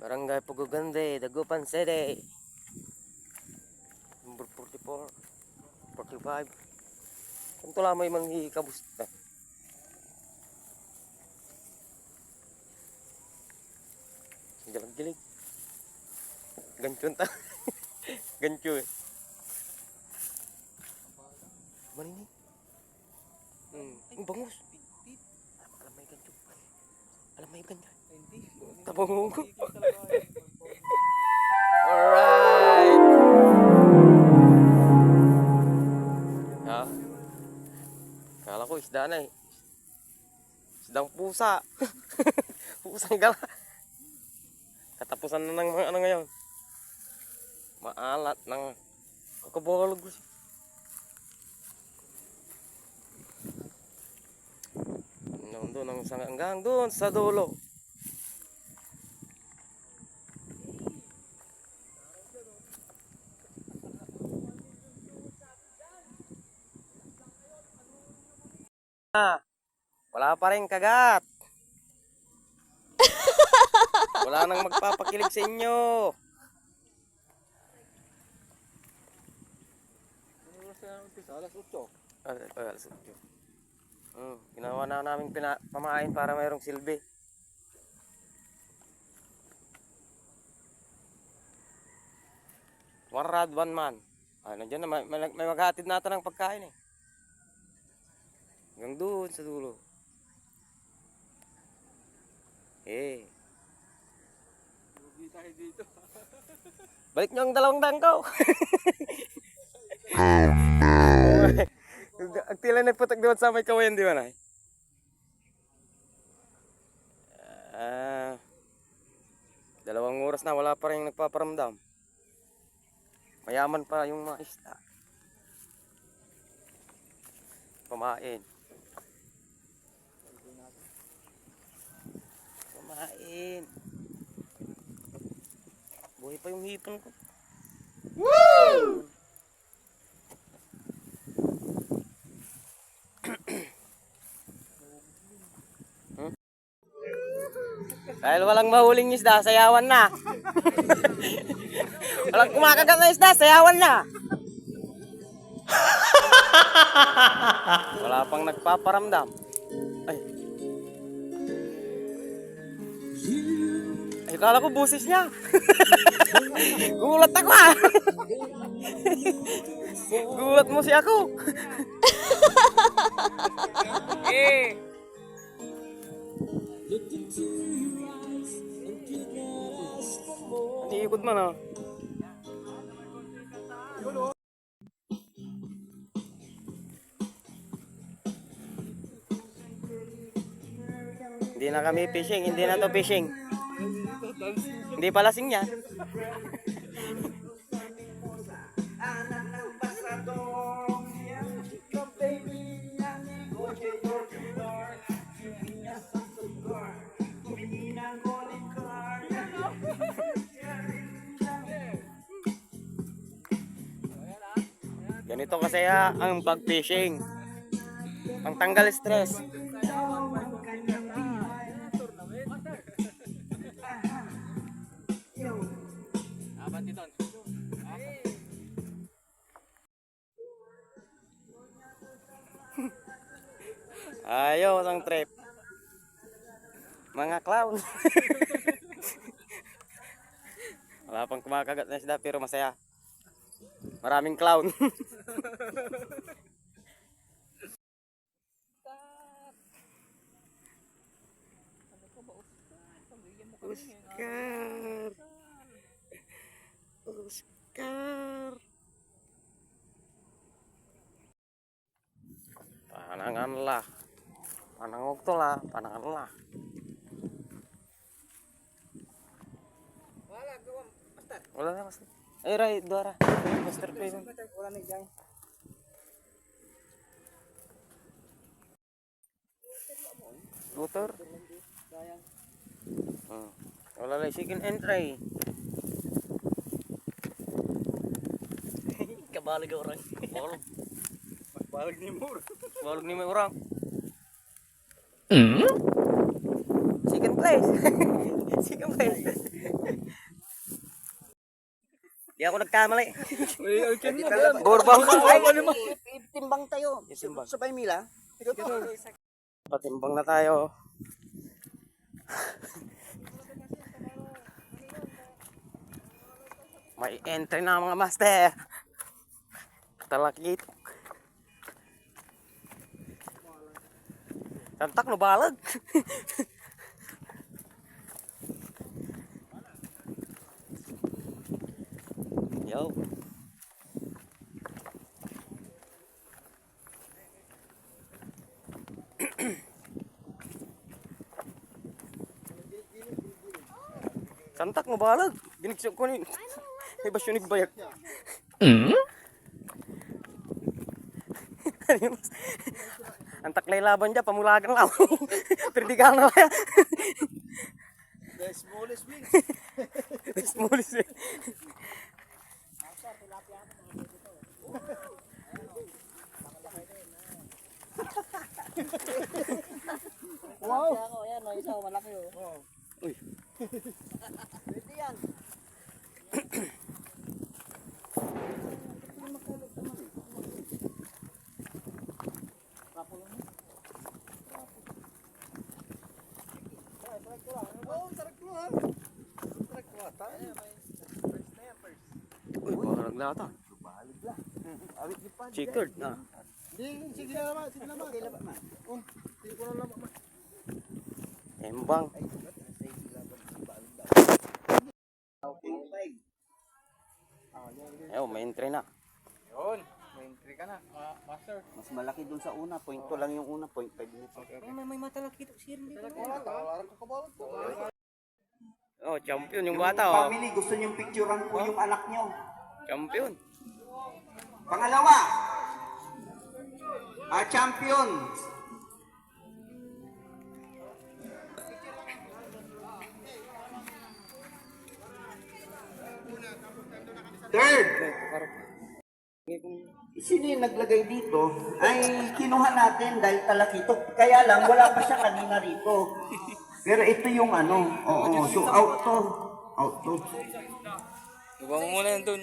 Barangay Pugugande, Dagupan City. Number 44, 45. Kung tula may manghi-kabusta. Gilig-gilig. Ganchon ta. Gancho eh. Maninig. Ang bangus. Alam may gancho. Alam may gancho. Tabang ko. Alright. Ha? Kala ko isda na eh. Isdang pusa. Pusang gala. Katapusan na ng mga ano ngayon. Maalat ng kabolog. Doon ang hanggang doon sa dulo. Wala pa rin kagat. Wala nang magpapakilig sa inyo. Alas 8. Ginawa na namin pamain para mayroong silbi. One rod, one man. Nandiyan na, may maghatid natin ng pagkain eh. Hanggang doon sa dulo. Balik nyo ang dalawang dangkaw. Ang tila nagputak doon sa may kawayan, di ba na? Dalawang oras na, wala pa rin nagpaparamdam. Mayaman pa yung mga isda. Pamain. Pamain. Buhay pa yung hipon ko. Woo! Dahil walang mahuling isda, sayawan na. Walang kumakagat na isda, sayawan na. Wala pang nagpaparamdam. Ay, kala ko busis niya. Gulat ako ah. Gulat mo si ako. Iikot man ah. Hindi na kami fishing, hindi na to fishing. Hindi pala lasing yan. Ganito kasi ang pag-fishing. Ang tanggal stress. Ayos ang trip. Mga clown. Wala pang kumakagat na isda pero masaya. Maraming clown. Oscar. Panangan lah. Panangok to lah, panangan lah. Wala na master. Ay ray, dora. Master pa yun. Wala na dyan. Motor. Wala lang chicken and try. Kabalig orang. Balig ni mo. Balig ni mo orang. Second place. Second place. Di ako nagkamali. Borbang. Ay, timbang tayo. Timbang. Sabay mila. Patimbang na tayo. May entry na mga master. Talakit. Santak no balag. Yo. Santak mo balag. Ginigsok ko ni. May basyo nagbayak. Ang taklay laban dyan, pamulagang lang. Perdigal na lang. The smallest wing. Smallest eh. Wow. Ayan, isa malaki oh. Uy. Pwede yan. Uy, baka naglata. Checkered na. Sige na naman, sige na naman. Okay, laban man. Sige ko na laban man. Embang. Ayaw, may entry na. Yun, may entry ka na. Master. Mas malaki dun sa una, 0.2 lang yung una, 0.5 dito. May matalaki ito siya dito. Oh, champion yung bata oh. Family, gusto niyong picturean po yung anak niyo. Champion. Pangalawa, champion. Third, sino yung naglagay dito ay kinuha natin dahil talakito. Kaya lang, wala pa siya kanina rito. Pero ito yung ano, oo, so out to. Out to. Ibang mo muna yan dun.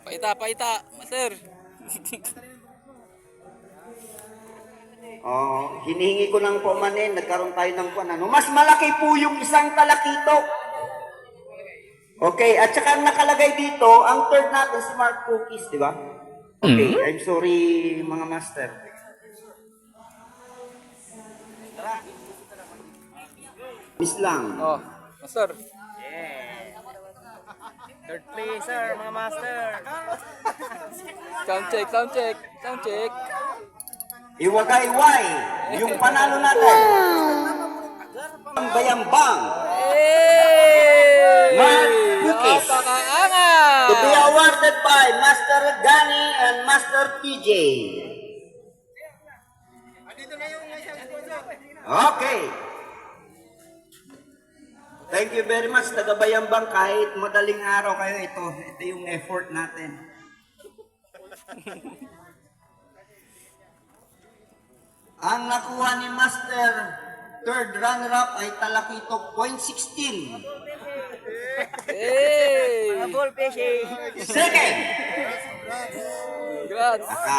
Paita, master. Oh, hinihingi ko ng pumanin, nagkaroon tayo ng ano. Mas malaki po yung isang talakito. Okay, at saka nakalagay dito, ang third natin si Mark Cookies, di ba? Okay, I'm sorry mga master. Miss lang. Oh, master. Third placer, mga master. Sound check. Iwagay-way, yung panalo natin. Ang bayambang. Hey! Mark Cookies. Napakaangas! To be awarded by Master Gani and Master TJ. Okay. Thank you very much, taga-Bayambang. Kahit madaling araw kayo, ito yung effort natin. Ang nakuha ni Master third runner-up ay Talakitok 0.16. Hey! Ball fishing. Second, Congrats!